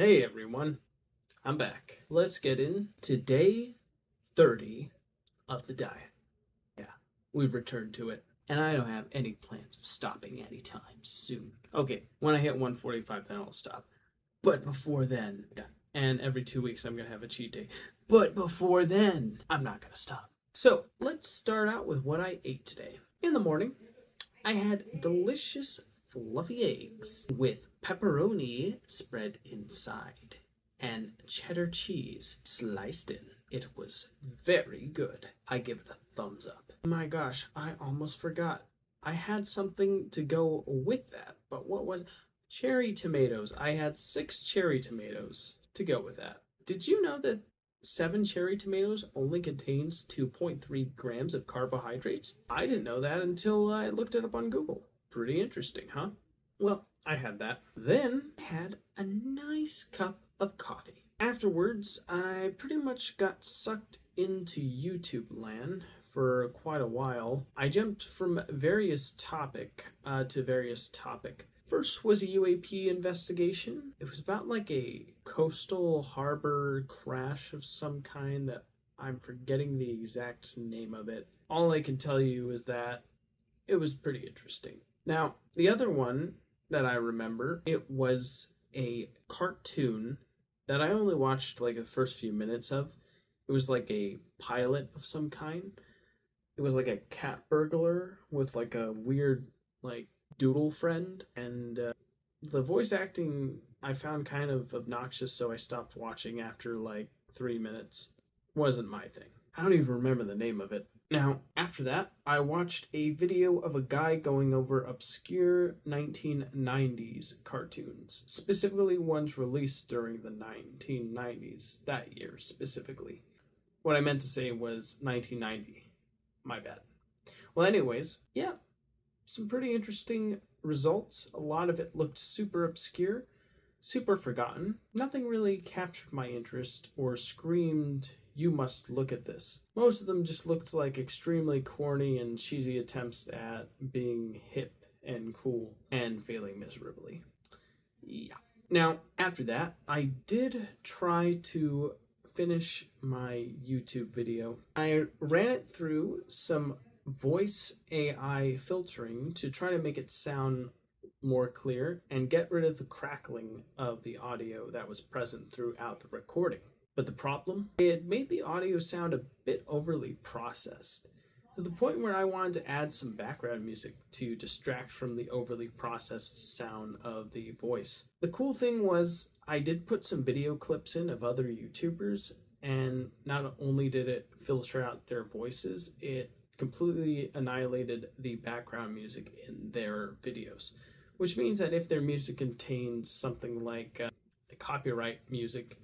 Hey everyone, I'm back. Let's get into day 30 of the diet. Yeah, we've returned to it, and I don't have any plans of stopping anytime soon. Okay, when I hit 145, then I'll stop. But before then, yeah, and every 2 weeks I'm gonna have a cheat day. But before then, I'm not gonna stop. So let's start out with what I ate today. In the morning, I had delicious fluffy eggs with pepperoni spread inside and cheddar cheese sliced in. It was very good. I give it a thumbs up. My gosh, I almost forgot. I had something to go with that, but what was cherry tomatoes? I had 6 cherry tomatoes to go with that. Did you know that 7 cherry tomatoes only contains 2.3 grams of carbohydrates? I didn't know that until I looked it up on Google. Pretty interesting, huh? Well, I had that. Then I had a nice cup of coffee. Afterwards, I pretty much got sucked into YouTube land for quite a while. I jumped from various topic to various topic. First was a UAP investigation. It was about like a coastal harbor crash of some kind that I'm forgetting the exact name of it. All I can tell you is that it was pretty interesting. Now, the other one that I remember, it was a cartoon that I only watched like the first few minutes of. It was like a pilot of some kind. It was like a cat burglar with like a weird like doodle friend, and the voice acting I found kind of obnoxious, so I stopped watching after like 3 minutes. Wasn't my thing. I don't even remember the name of it. Now, after that, I watched a video of a guy going over obscure 1990s cartoons, specifically ones released during the 1990s, that year specifically. What I meant to say was 1990. My bad. Well, anyways, yeah, some pretty interesting results. A lot of it looked super obscure, super forgotten. Nothing really captured my interest or screamed, "You must look at this." Most of them just looked like extremely corny and cheesy attempts at being hip and cool and failing miserably. Yeah. Now, after that, I did try to finish my YouTube video. I ran it through some voice AI filtering to try to make it sound more clear and get rid of the crackling of the audio that was present throughout the recording. But the problem? It made the audio sound a bit overly processed, to the point where I wanted to add some background music to distract from the overly processed sound of the voice. The cool thing was I did put some video clips in of other YouTubers, and not only did it filter out their voices, it completely annihilated the background music in their videos, which means that if their music contains something like copyright music,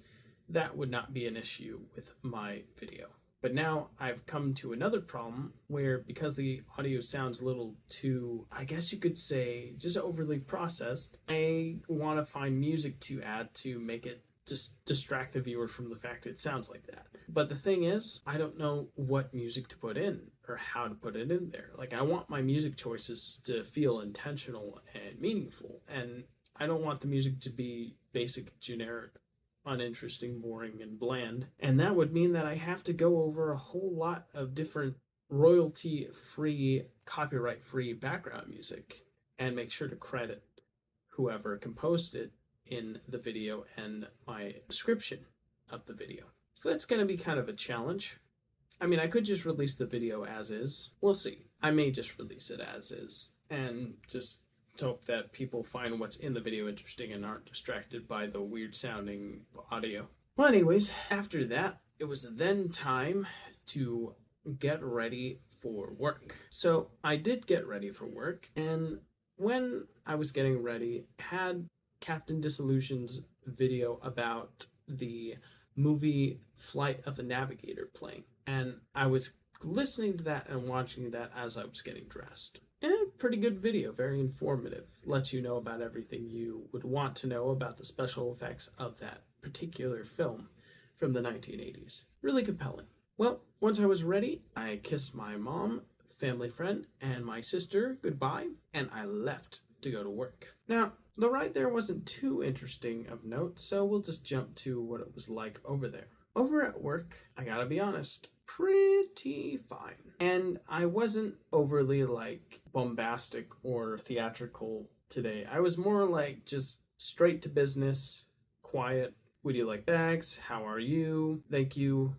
that would not be an issue with my video. But now I've come to another problem where, because the audio sounds a little too, I guess you could say, just overly processed, I want to find music to add to make it just distract the viewer from the fact it sounds like that. But the thing is, I don't know what music to put in or how to put it in there. Like, I want my music choices to feel intentional and meaningful, and I don't want the music to be basic, generic, uninteresting, boring, and bland. And that would mean that I have to go over a whole lot of different royalty-free, copyright-free background music and make sure to credit whoever composed it in the video and my description of the video. So that's going to be kind of a challenge. I mean, I could just release the video as is. We'll see. I may just release it as is and just hope that people find what's in the video interesting and aren't distracted by the weird sounding audio. Well, anyways, after that, it was then time to get ready for work. So I did get ready for work, and when I was getting ready, I had Captain Disillusion's video about the movie Flight of the Navigator playing, and I was listening to that and watching that as I was getting dressed. And a pretty good video, very informative, lets you know about everything you would want to know about the special effects of that particular film from the 1980s. Really compelling. Well, once I was ready, I kissed my mom, family friend, and my sister goodbye, and I left to go to work. Now, The ride there wasn't too interesting of note, so we'll just jump to what it was like over there. Over at work, I gotta be honest, pretty fine. And I wasn't overly like bombastic or theatrical today. I was more like just straight to business, quiet. Would you like bags? How are you? Thank you.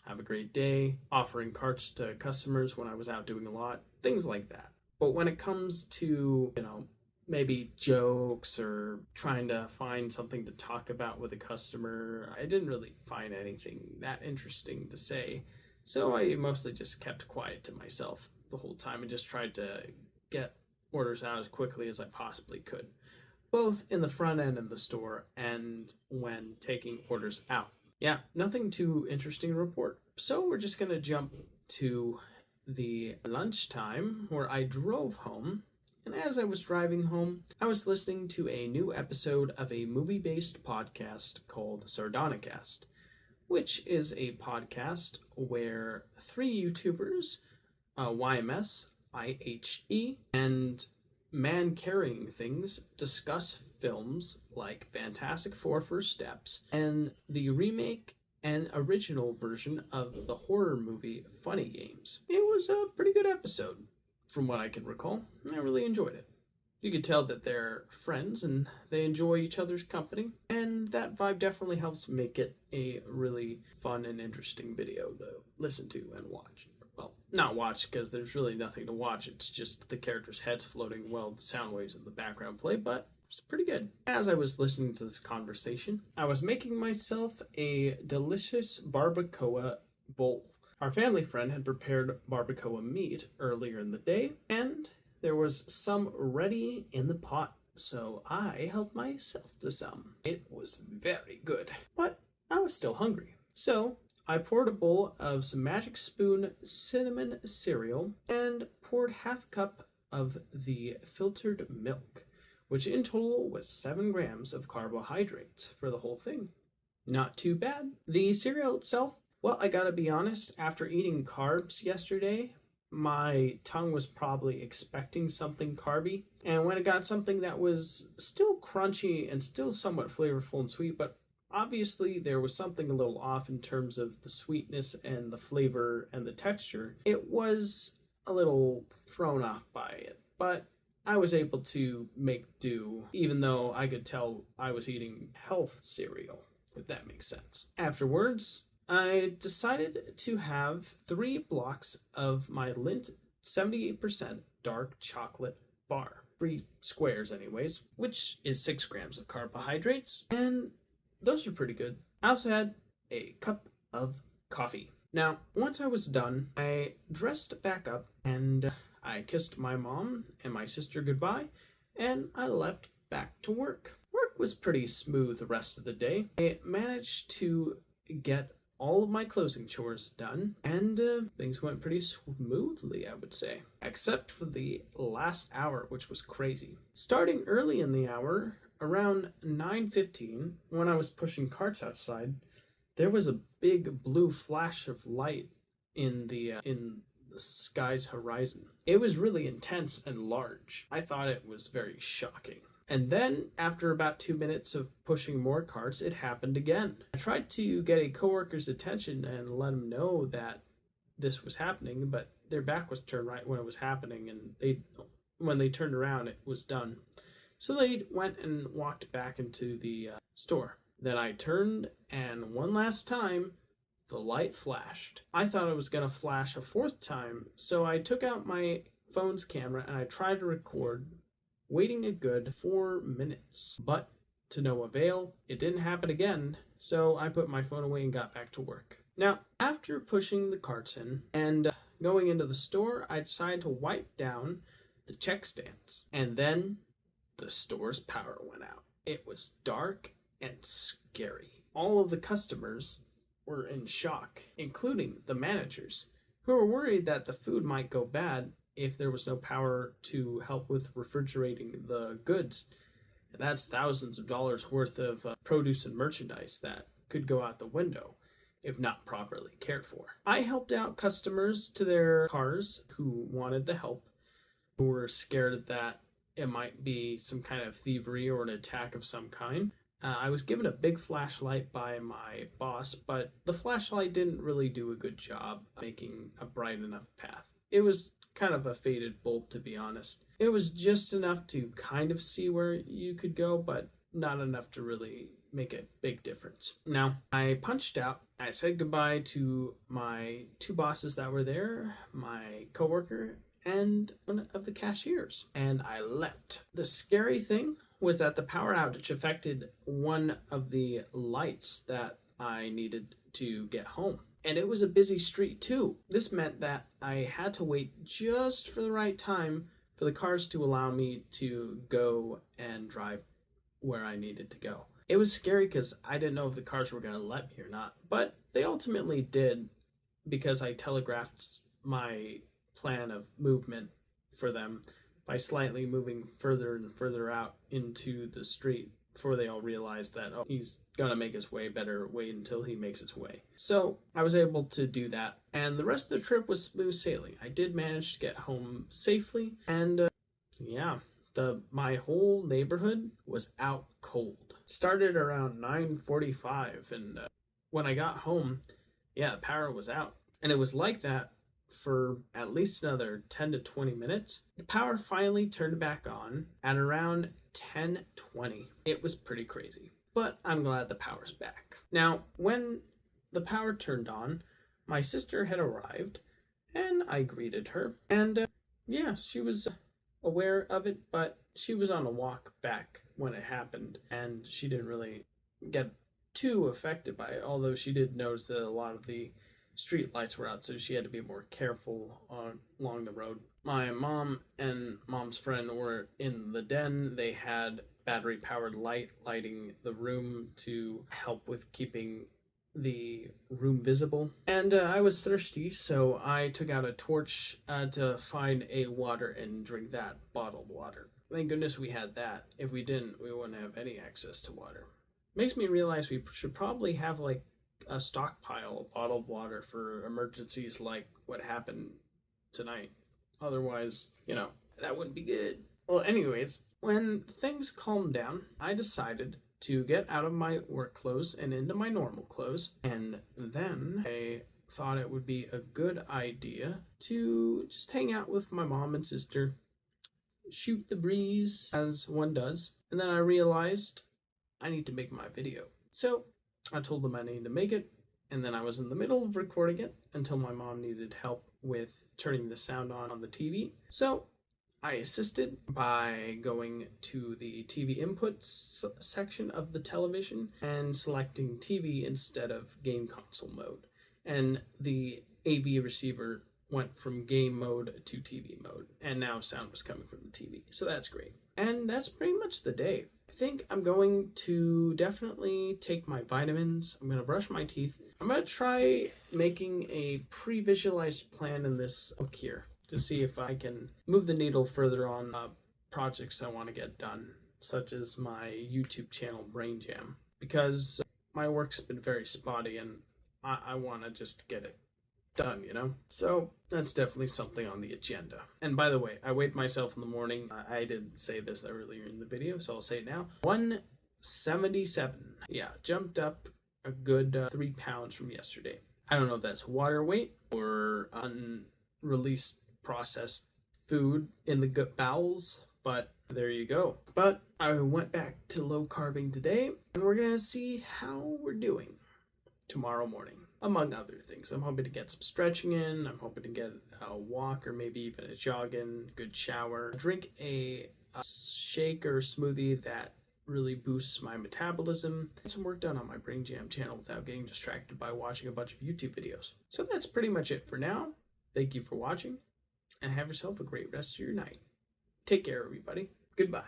Have a great day. Offering carts to customers when I was out doing a lot. Things like that. But when it comes to, maybe jokes or trying to find something to talk about with a customer, I didn't really find anything that interesting to say. So I mostly just kept quiet to myself the whole time and just tried to get orders out as quickly as I possibly could, both in the front end of the store and when taking orders out. Yeah, nothing too interesting to report. So we're just gonna jump to the lunchtime where I drove home. And as I was driving home, I was listening to a new episode of a movie-based podcast called Sardonicast, which is a podcast where three YouTubers, YMS, IHE, and Man Carrying Things, discuss films like Fantastic Four First Steps and the remake and original version of the horror movie Funny Games. It was a pretty good episode, from what I can recall. I really enjoyed it. You could tell that they're friends and they enjoy each other's company, and that vibe definitely helps make it a really fun and interesting video to listen to and watch. Well, not watch, because there's really nothing to watch. It's just the characters' heads floating while the sound waves in the background play, but it's pretty good. As I was listening to this conversation, I was making myself a delicious barbacoa bowl. Our family friend had prepared barbacoa meat earlier in the day, and there was some ready in the pot, so I helped myself to some. It was very good, but I was still hungry. So I poured a bowl of some Magic Spoon cinnamon cereal and poured half a cup of the filtered milk, which in total was 7 grams of carbohydrates for the whole thing. Not too bad. The cereal itself, well, I gotta be honest, after eating carbs yesterday, my tongue was probably expecting something carby. And when it got something that was still crunchy and still somewhat flavorful and sweet, but obviously there was something a little off in terms of the sweetness and the flavor and the texture, it was a little thrown off by it. But I was able to make do, even though I could tell I was eating health cereal, if that makes sense. Afterwards, I decided to have 3 blocks of my Lindt 78% dark chocolate bar. 3 squares anyways, which is 6 grams of carbohydrates, and those are pretty good. I also had a cup of coffee. Now, once I was done, I dressed back up and I kissed my mom and my sister goodbye, and I left back to work. Work was pretty smooth the rest of the day. I managed to get all of my closing chores done, and things went pretty smoothly, I would say, except for the last hour, which was crazy. Starting early in the hour, around 9:15, when I was pushing carts outside, there was a big blue flash of light in the sky's horizon. It was really intense and large. I thought it was very shocking. And then, after about 2 minutes of pushing more carts, it happened again. I tried to get a coworker's attention and let him know that this was happening, but their back was turned right when it was happening, and when they turned around, it was done. So they went and walked back into the store. Then I turned, and one last time, the light flashed. I thought it was going to flash a 4th time, so I took out my phone's camera and I tried to record, waiting a good 4 minutes. But to no avail, it didn't happen again, so I put my phone away and got back to work. Now, after pushing the carts in and going into the store, I decided to wipe down the check stands. And then the store's power went out. It was dark and scary. All of the customers were in shock, including the managers, who were worried that the food might go bad if there was no power to help with refrigerating the goods. And that's thousands of dollars worth of produce and merchandise that could go out the window if not properly cared for. I helped out customers to their cars who wanted the help, who were scared that it might be some kind of thievery or an attack of some kind. I was given a big flashlight by my boss, but the flashlight didn't really do a good job making a bright enough path. It was kind of a faded bulb, to be honest. It was just enough to kind of see where you could go, but not enough to really make a big difference. Now, I punched out. I said goodbye to my two bosses that were there, my coworker, and one of the cashiers, and I left. The scary thing was that the power outage affected one of the lights that I needed to get home. And it was a busy street too. This meant that I had to wait just for the right time for the cars to allow me to go and drive where I needed to go. It was scary because I didn't know if the cars were going to let me or not, but they ultimately did because I telegraphed my plan of movement for them by slightly moving further and further out into the street before they all realized that, oh, he's gonna make his way, better wait until he makes his way. So I was able to do that, and the rest of the trip was smooth sailing. I did manage to get home safely, and yeah, my whole neighborhood was out cold. Started around 9:45, and when I got home, yeah, the power was out, and it was like that for at least another 10 to 20 minutes. The power finally turned back on at around 10:20. It was pretty crazy, but I'm glad the power's back. Now, when the power turned on, my sister had arrived, and I greeted her, and yeah, she was aware of it, but she was on a walk back when it happened, and she didn't really get too affected by it, although she did notice that a lot of the street lights were out, so she had to be more careful along the road. My mom and mom's friend were in the den. They had battery powered light lighting the room to help with keeping the room visible. And I was thirsty, so I took out a torch to find a water and drink that bottled water. Thank goodness we had that. If we didn't, we wouldn't have any access to water. Makes me realize we should probably have like a stockpile of bottled water for emergencies like what happened tonight. Otherwise, that wouldn't be good. Well, anyways, when things calmed down, I decided to get out of my work clothes and into my normal clothes, and then I thought it would be a good idea to just hang out with my mom and sister, shoot the breeze as one does, and then I realized I need to make my video. So I told them I needed to make it, and then I was in the middle of recording it until my mom needed help with turning the sound on the TV. So I assisted by going to the TV inputs section of the television and selecting TV instead of game console mode. And the AV receiver went from game mode to TV mode, and now sound was coming from the TV. So that's great. And that's pretty much the day. I think I'm going to definitely take my vitamins. I'm going to brush my teeth. I'm going to try making a pre-visualized plan in this book here to see if I can move the needle further on projects I want to get done, such as my YouTube channel, Brain Jam, because my work's been very spotty and I want to just get it done, So that's definitely something on the agenda. And by the way, I weighed myself in the morning. I didn't say this earlier in the video, so I'll say it now. 177. Yeah, jumped up a good 3 pounds from yesterday. I don't know if that's water weight or unreleased processed food in the gut bowels, but there you go. But I went back to low carbing today, and we're gonna see how we're doing tomorrow morning, among other things. I'm hoping to get some stretching in. I'm hoping to get a walk or maybe even a jog in, good shower, drink a shake or smoothie that really boosts my metabolism, get some work done on my Brain Jam channel without getting distracted by watching a bunch of YouTube videos. So that's pretty much it for now. Thank you for watching, and have yourself a great rest of your night. Take care, everybody. Goodbye.